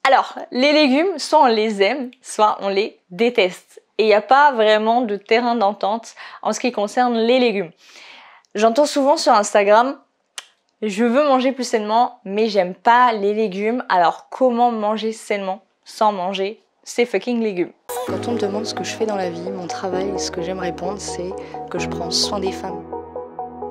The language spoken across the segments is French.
Alors, les légumes, soit on les aime, soit on les déteste. Et il n'y a pas vraiment de terrain d'entente en ce qui concerne les légumes. J'entends souvent sur Instagram, je veux manger plus sainement, mais j'aime pas les légumes. Alors comment manger sainement sans manger ces fucking légumes? Quand on me demande ce que je fais dans la vie, mon travail, ce que j'aime répondre, c'est que je prends soin des femmes,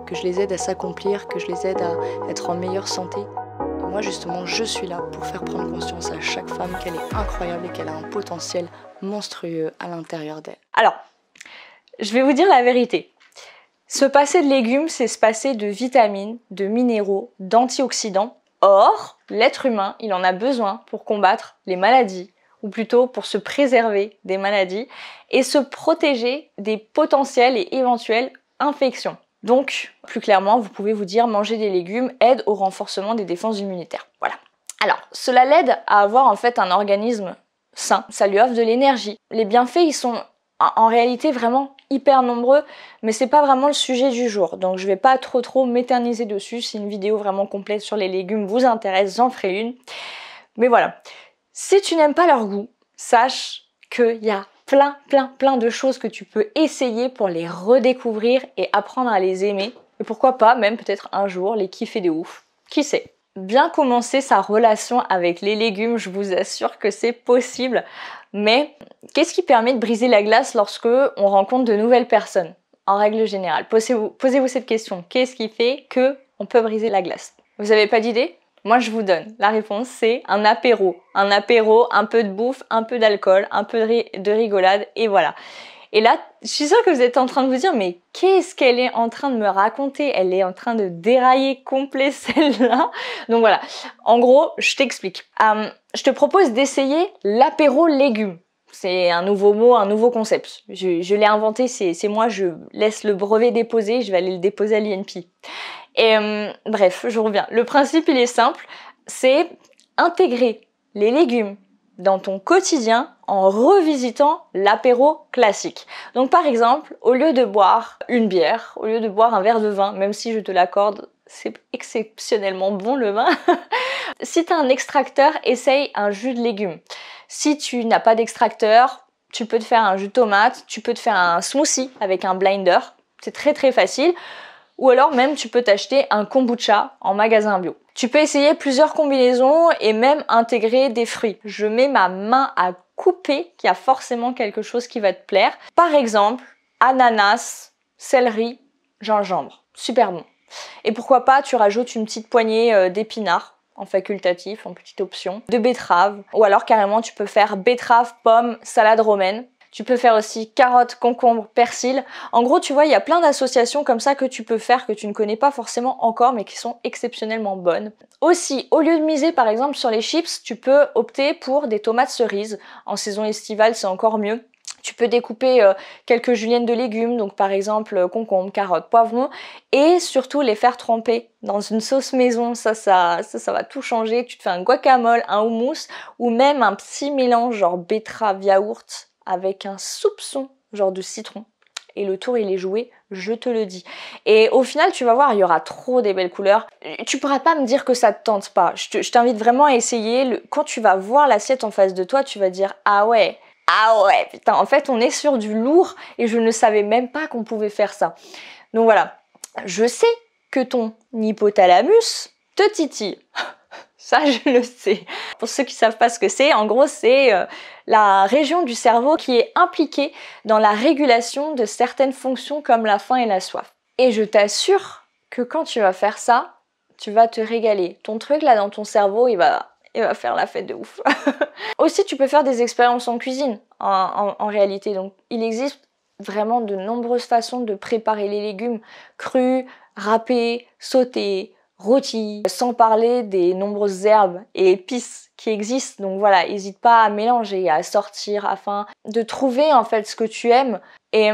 que je les aide à s'accomplir, que je les aide à être en meilleure santé. Et moi justement, je suis là pour faire prendre conscience à chaque femme qu'elle est incroyable et qu'elle a un potentiel monstrueux à l'intérieur d'elle. Alors, je vais vous dire la vérité. Se passer de légumes, c'est se passer de vitamines, de minéraux, d'antioxydants. Or, l'être humain, il en a besoin pour combattre les maladies, ou plutôt pour se préserver des maladies et se protéger des potentielles et éventuelles infections. Donc, plus clairement, vous pouvez vous dire manger des légumes aide au renforcement des défenses immunitaires. Voilà. Alors, cela l'aide à avoir en fait un organisme sain. Ça lui offre de l'énergie. Les bienfaits, ils sont en réalité vraiment hyper nombreux, mais c'est pas vraiment le sujet du jour. Donc, je vais pas trop m'éterniser dessus. Si une vidéo vraiment complète sur les légumes vous intéresse, j'en ferai une. Mais voilà. Si tu n'aimes pas leur goût, sache qu'il y a plein de choses que tu peux essayer pour les redécouvrir et apprendre à les aimer. Et pourquoi pas même peut-être un jour les kiffer de ouf. Qui sait? Bien commencer sa relation avec les légumes, je vous assure que c'est possible. Mais qu'est-ce qui permet de briser la glace lorsque on rencontre de nouvelles personnes? En règle générale, posez-vous cette question. Qu'est-ce qui fait que on peut briser la glace? Vous n'avez pas d'idée? Moi, je vous donne. La réponse, c'est un apéro. Un apéro, un peu de bouffe, un peu d'alcool, un peu de rigolade, et voilà. Et là, je suis sûre que vous êtes en train de vous dire, mais qu'est-ce qu'elle est en train de me raconter? Elle est en train de dérailler complet celle-là. Donc voilà. En gros, je t'explique. Je te propose d'essayer l'apéro légumes. C'est un nouveau mot, un nouveau concept. Je l'ai inventé, c'est moi, je laisse le brevet déposé, je vais aller le déposer à l'INPI. Et bref, je reviens. Le principe, il est simple, c'est intégrer les légumes dans ton quotidien en revisitant l'apéro classique. Donc par exemple, au lieu de boire une bière, au lieu de boire un verre de vin, même si je te l'accorde, c'est exceptionnellement bon le vin. Si tu as un extracteur, essaye un jus de légumes. Si tu n'as pas d'extracteur, tu peux te faire un jus de tomate, tu peux te faire un smoothie avec un blender. C'est très facile. Ou alors même tu peux t'acheter un kombucha en magasin bio. Tu peux essayer plusieurs combinaisons et même intégrer des fruits. Je mets ma main à couper qu'il y a forcément quelque chose qui va te plaire. Par exemple, ananas, céleri, gingembre. Super bon. Et pourquoi pas, tu rajoutes une petite poignée d'épinards en facultatif, en petite option, de betterave. Ou alors carrément tu peux faire betterave, pomme, salade romaine. Tu peux faire aussi carottes, concombres, persil. En gros, tu vois, il y a plein d'associations comme ça que tu peux faire, que tu ne connais pas forcément encore, mais qui sont exceptionnellement bonnes. Aussi, au lieu de miser par exemple sur les chips, tu peux opter pour des tomates cerises. En saison estivale, c'est encore mieux. Tu peux découper quelques juliennes de légumes, donc par exemple concombres, carottes, poivrons, et surtout les faire tremper dans une sauce maison. Ça va tout changer. Tu te fais un guacamole, un houmous, ou même un petit mélange genre betterave, yaourt, avec un soupçon genre de citron. Et le tour il est joué, je te le dis. Et au final tu vas voir, il y aura trop des belles couleurs. Tu pourras pas me dire que ça te tente pas. Je t'invite vraiment à essayer. Quand tu vas voir l'assiette en face de toi, tu vas dire ah ouais, putain, en fait on est sur du lourd et je ne savais même pas qu'on pouvait faire ça. Donc voilà, je sais que ton hypothalamus te titille. Ça, je le sais. Pour ceux qui savent pas ce que c'est, en gros, c'est la région du cerveau qui est impliquée dans la régulation de certaines fonctions comme la faim et la soif. Et je t'assure que quand tu vas faire ça, tu vas te régaler. Ton truc là dans ton cerveau, il va faire la fête de ouf. Aussi, tu peux faire des expériences en cuisine, en réalité. Donc, il existe vraiment de nombreuses façons de préparer les légumes crus, râpés, sautés, rôtis, sans parler des nombreuses herbes et épices qui existent. Donc voilà, n'hésite pas à mélanger, à sortir afin de trouver en fait ce que tu aimes. Et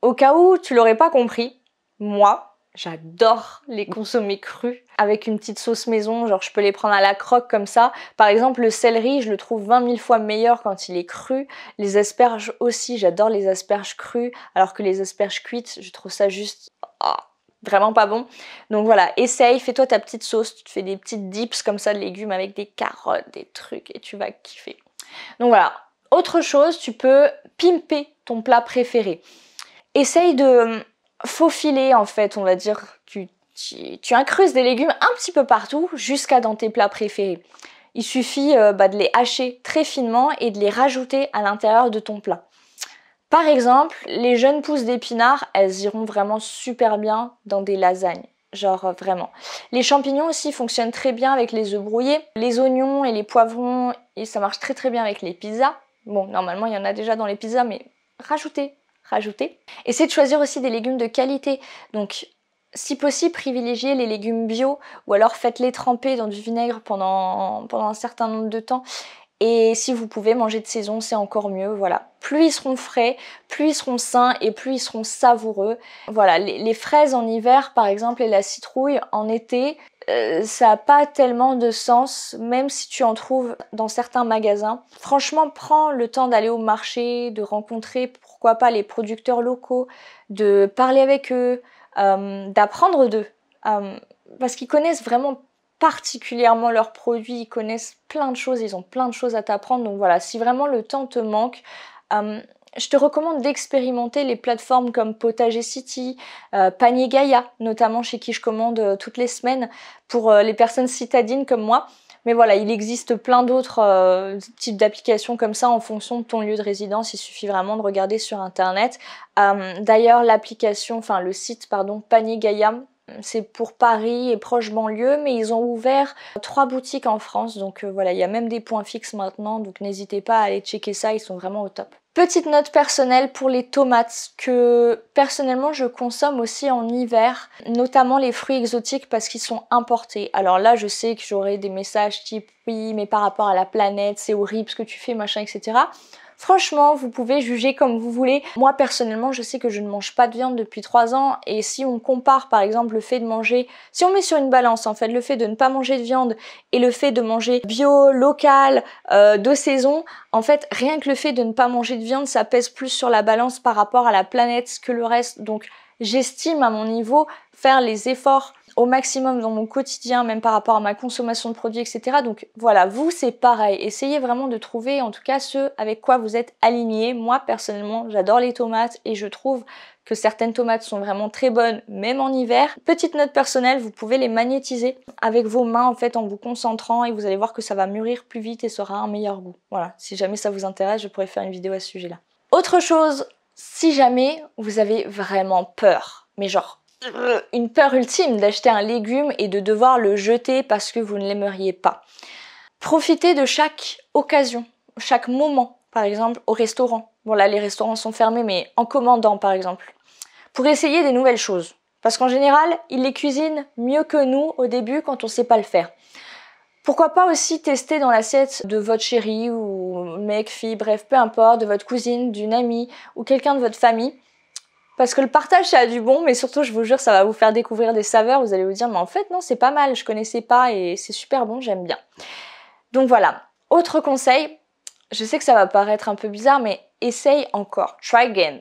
au cas où tu l'aurais pas compris, moi, j'adore les consommer crus avec une petite sauce maison, genre je peux les prendre à la croque comme ça. Par exemple le céleri, je le trouve 20 000 fois meilleur quand il est cru. Les asperges aussi, j'adore les asperges crues, alors que les asperges cuites, je trouve ça juste vraiment pas bon. Donc voilà, essaye, fais-toi ta petite sauce, tu te fais des petites dips comme ça de légumes avec des carottes, des trucs et tu vas kiffer. Donc voilà, autre chose, tu peux pimper ton plat préféré. Essaye de faufiler en fait, on va dire, tu incrustes des légumes un petit peu partout jusqu'à dans tes plats préférés. Il suffit de les hacher très finement et de les rajouter à l'intérieur de ton plat. Par exemple, les jeunes pousses d'épinards, elles iront vraiment super bien dans des lasagnes. Genre vraiment. Les champignons aussi fonctionnent très bien avec les œufs brouillés. Les oignons et les poivrons, et ça marche très très bien avec les pizzas. Bon, normalement, il y en a déjà dans les pizzas, mais rajoutez. Essayez de choisir aussi des légumes de qualité. Donc, si possible, privilégiez les légumes bio ou alors faites-les tremper dans du vinaigre pendant un certain nombre de temps. Et si vous pouvez manger de saison, c'est encore mieux, voilà. Plus ils seront frais, plus ils seront sains et plus ils seront savoureux. Voilà, les fraises en hiver par exemple et la citrouille en été, ça n'a pas tellement de sens, même si tu en trouves dans certains magasins. Franchement, prends le temps d'aller au marché, de rencontrer, pourquoi pas, les producteurs locaux, de parler avec eux, d'apprendre d'eux. Parce qu'ils connaissent vraiment particulièrement leurs produits, ils connaissent plein de choses, ils ont plein de choses à t'apprendre. Donc voilà, si vraiment le temps te manque, je te recommande d'expérimenter les plateformes comme Potager City, Panier Gaïa, notamment chez qui je commande toutes les semaines pour les personnes citadines comme moi. Mais voilà, il existe plein d'autres types d'applications comme ça en fonction de ton lieu de résidence. Il suffit vraiment de regarder sur internet. D'ailleurs, le site Panier Gaïa, c'est pour Paris et proche banlieue, mais ils ont ouvert 3 boutiques en France. Donc voilà, il y a même des points fixes maintenant, donc n'hésitez pas à aller checker ça, ils sont vraiment au top. Petite note personnelle pour les tomates, que personnellement je consomme aussi en hiver, notamment les fruits exotiques parce qu'ils sont importés. Alors là, je sais que j'aurai des messages type « oui, mais par rapport à la planète, c'est horrible ce que tu fais, machin, etc. » Franchement, vous pouvez juger comme vous voulez. Moi, personnellement, je sais que je ne mange pas de viande depuis 3 ans et si on compare, par exemple, le fait de manger... Si on met sur une balance, en fait, le fait de ne pas manger de viande et le fait de manger bio, local, de saison, en fait, rien que le fait de ne pas manger de viande, ça pèse plus sur la balance par rapport à la planète que le reste. Donc, j'estime à mon niveau faire les efforts au maximum dans mon quotidien, même par rapport à ma consommation de produits, etc. Donc voilà, vous c'est pareil. Essayez vraiment de trouver en tout cas ce avec quoi vous êtes alignés. Moi personnellement, j'adore les tomates et je trouve que certaines tomates sont vraiment très bonnes, même en hiver. Petite note personnelle, vous pouvez les magnétiser avec vos mains en fait en vous concentrant et vous allez voir que ça va mûrir plus vite et ça aura un meilleur goût. Voilà, si jamais ça vous intéresse, je pourrais faire une vidéo à ce sujet-là. Autre chose, si jamais vous avez vraiment peur, mais genre une peur ultime d'acheter un légume et de devoir le jeter parce que vous ne l'aimeriez pas. Profitez de chaque occasion, chaque moment, par exemple au restaurant. Bon là les restaurants sont fermés mais en commandant par exemple. Pour essayer des nouvelles choses. Parce qu'en général, ils les cuisinent mieux que nous au début quand on ne sait pas le faire. Pourquoi pas aussi tester dans l'assiette de votre chéri ou mec, fille, bref, peu importe, de votre cousine, d'une amie ou quelqu'un de votre famille. Parce que le partage, ça a du bon, mais surtout, je vous jure, ça va vous faire découvrir des saveurs. Vous allez vous dire, mais en fait, non, c'est pas mal, je connaissais pas et c'est super bon, j'aime bien. Donc voilà. Autre conseil, je sais que ça va paraître un peu bizarre, mais essaye encore. Try again.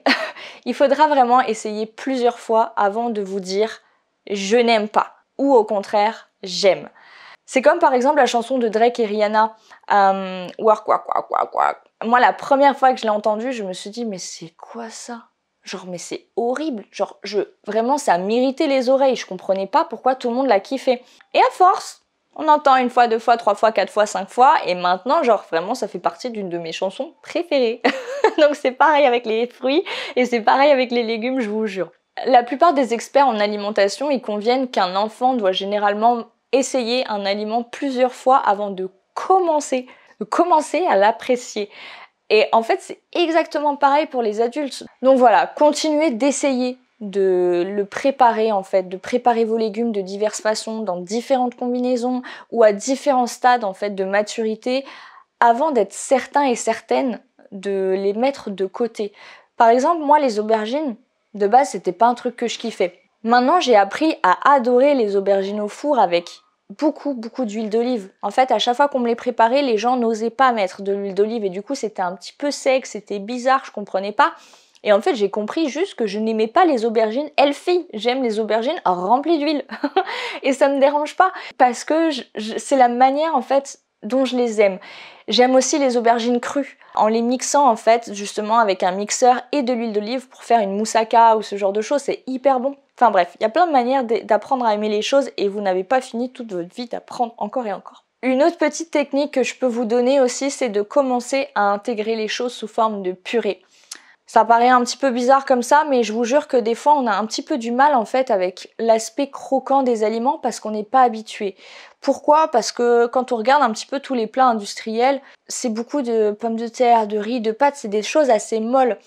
Il faudra vraiment essayer plusieurs fois avant de vous dire, je n'aime pas. Ou au contraire, j'aime. C'est comme par exemple la chanson de Drake et Rihanna, Work, work, work, work, work. Moi, la première fois que je l'ai entendue, je me suis dit, mais c'est quoi ça ? Genre, mais c'est horrible. Genre, vraiment, ça m'irritait les oreilles. Je comprenais pas pourquoi tout le monde l'a kiffé. Et à force, on entend 1 fois, 2 fois, 3 fois, 4 fois, 5 fois. Et maintenant, genre, vraiment, ça fait partie d'une de mes chansons préférées. Donc, c'est pareil avec les fruits et c'est pareil avec les légumes, je vous jure. La plupart des experts en alimentation, ils conviennent qu'un enfant doit généralement essayer un aliment plusieurs fois avant de commencer à l'apprécier. Et en fait, c'est exactement pareil pour les adultes. Donc voilà, continuez d'essayer de le préparer en fait, de préparer vos légumes de diverses façons, dans différentes combinaisons ou à différents stades en fait de maturité avant d'être certain et certaine de les mettre de côté. Par exemple, moi les aubergines, de base c'était pas un truc que je kiffais. Maintenant j'ai appris à adorer les aubergines au four avec beaucoup d'huile d'olive. En fait, à chaque fois qu'on me les préparait, les gens n'osaient pas mettre de l'huile d'olive et du coup, c'était un petit peu sec, c'était bizarre, je comprenais pas. Et en fait, j'ai compris juste que je n'aimais pas les aubergines healthy. J'aime les aubergines remplies d'huile. Et ça me dérange pas parce que c'est la manière en fait dont je les aime. J'aime aussi les aubergines crues, en les mixant en fait justement avec un mixeur et de l'huile d'olive pour faire une moussaka ou ce genre de choses, c'est hyper bon. Enfin bref, il y a plein de manières d'apprendre à aimer les choses et vous n'avez pas fini toute votre vie d'apprendre encore et encore. Une autre petite technique que je peux vous donner aussi, c'est de commencer à intégrer les choses sous forme de purée. Ça paraît un petit peu bizarre comme ça, mais je vous jure que des fois on a un petit peu du mal en fait avec l'aspect croquant des aliments parce qu'on n'est pas habitué. Pourquoi? Parce que quand on regarde un petit peu tous les plats industriels, c'est beaucoup de pommes de terre, de riz, de pâtes, c'est des choses assez molles.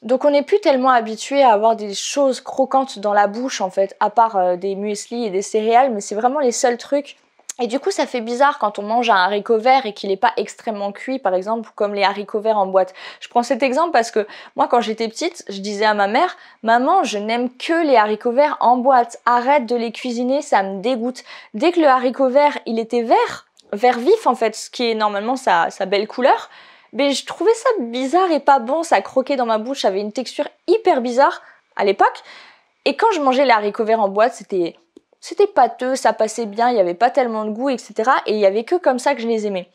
Donc on n'est plus tellement habitué à avoir des choses croquantes dans la bouche en fait, à part des muesli et des céréales, mais c'est vraiment les seuls trucs. Et du coup, ça fait bizarre quand on mange un haricot vert et qu'il n'est pas extrêmement cuit, par exemple, comme les haricots verts en boîte. Je prends cet exemple parce que moi, quand j'étais petite, je disais à ma mère « Maman, je n'aime que les haricots verts en boîte. Arrête de les cuisiner, ça me dégoûte. » Dès que le haricot vert, il était vert vif en fait, ce qui est normalement sa belle couleur, mais je trouvais ça bizarre et pas bon. Ça croquait dans ma bouche, ça avait une texture hyper bizarre à l'époque. Et quand je mangeais les haricots verts en boîte, c'était pâteux, ça passait bien, il n'y avait pas tellement de goût, etc. Et il n'y avait que comme ça que je les aimais.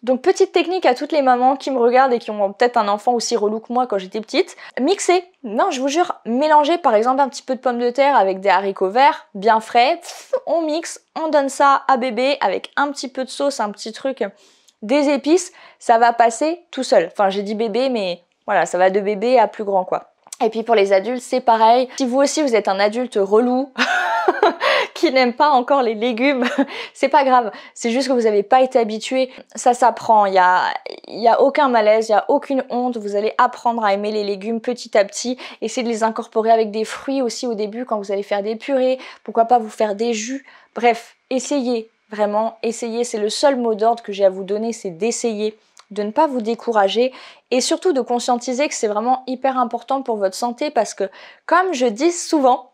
Donc petite technique à toutes les mamans qui me regardent et qui ont peut-être un enfant aussi relou que moi quand j'étais petite. Mixer, non je vous jure, mélanger par exemple un petit peu de pommes de terre avec des haricots verts, bien frais, on mixe, on donne ça à bébé avec un petit peu de sauce, un petit truc, des épices, ça va passer tout seul. Enfin j'ai dit bébé mais voilà, ça va de bébé à plus grand quoi. Et puis pour les adultes, c'est pareil. Si vous aussi vous êtes un adulte relou qui n'aime pas encore les légumes, c'est pas grave. C'est juste que vous n'avez pas été habitué. Ça s'apprend. Il y a aucun malaise, il y a aucune honte. Vous allez apprendre à aimer les légumes petit à petit. Essayez de les incorporer avec des fruits aussi au début quand vous allez faire des purées. Pourquoi pas vous faire des jus. Bref, essayez. Vraiment, essayez. C'est le seul mot d'ordre que j'ai à vous donner, c'est d'essayer, de ne pas vous décourager et surtout de conscientiser que c'est vraiment hyper important pour votre santé parce que, comme je dis souvent,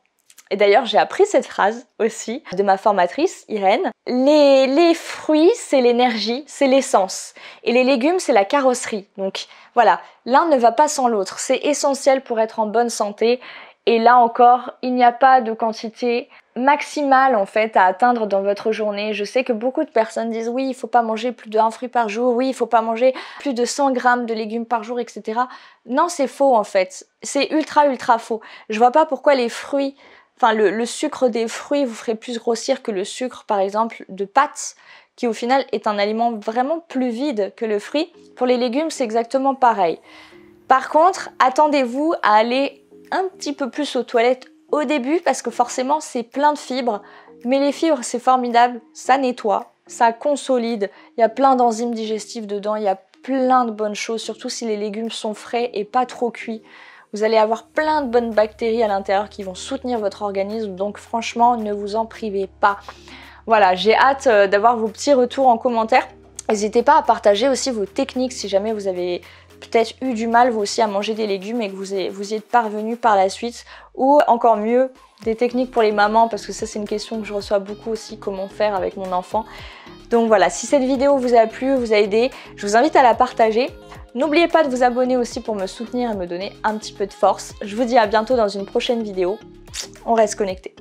et d'ailleurs j'ai appris cette phrase aussi de ma formatrice Irène, les fruits c'est l'énergie, c'est l'essence et les légumes c'est la carrosserie. Donc voilà, l'un ne va pas sans l'autre, c'est essentiel pour être en bonne santé. Et là encore, il n'y a pas de quantité maximale en fait à atteindre dans votre journée. Je sais que beaucoup de personnes disent oui, il faut pas manger plus de 1 fruit par jour, oui, il faut pas manger plus de 100 grammes de légumes par jour, etc. Non, c'est faux en fait. C'est ultra faux. Je vois pas pourquoi les fruits, enfin le sucre des fruits vous ferait plus grossir que le sucre par exemple de pâtes, qui au final est un aliment vraiment plus vide que le fruit. Pour les légumes, c'est exactement pareil. Par contre, attendez-vous à aller un petit peu plus aux toilettes au début parce que forcément c'est plein de fibres, mais les fibres c'est formidable, ça nettoie, ça consolide, il y a plein d'enzymes digestifs dedans, il y a plein de bonnes choses, surtout si les légumes sont frais et pas trop cuits. Vous allez avoir plein de bonnes bactéries à l'intérieur qui vont soutenir votre organisme, donc franchement ne vous en privez pas. Voilà, j'ai hâte d'avoir vos petits retours en commentaire. N'hésitez pas à partager aussi vos techniques si jamais vous avez peut-être eu du mal vous aussi à manger des légumes et que vous y êtes parvenu par la suite, ou encore mieux des techniques pour les mamans parce que ça c'est une question que je reçois beaucoup aussi, comment faire avec mon enfant. Donc voilà, si cette vidéo vous a plu, vous a aidé, je vous invite à la partager. N'oubliez pas de vous abonner aussi pour me soutenir et me donner un petit peu de force. Je vous dis à bientôt dans une prochaine vidéo. On reste connectés.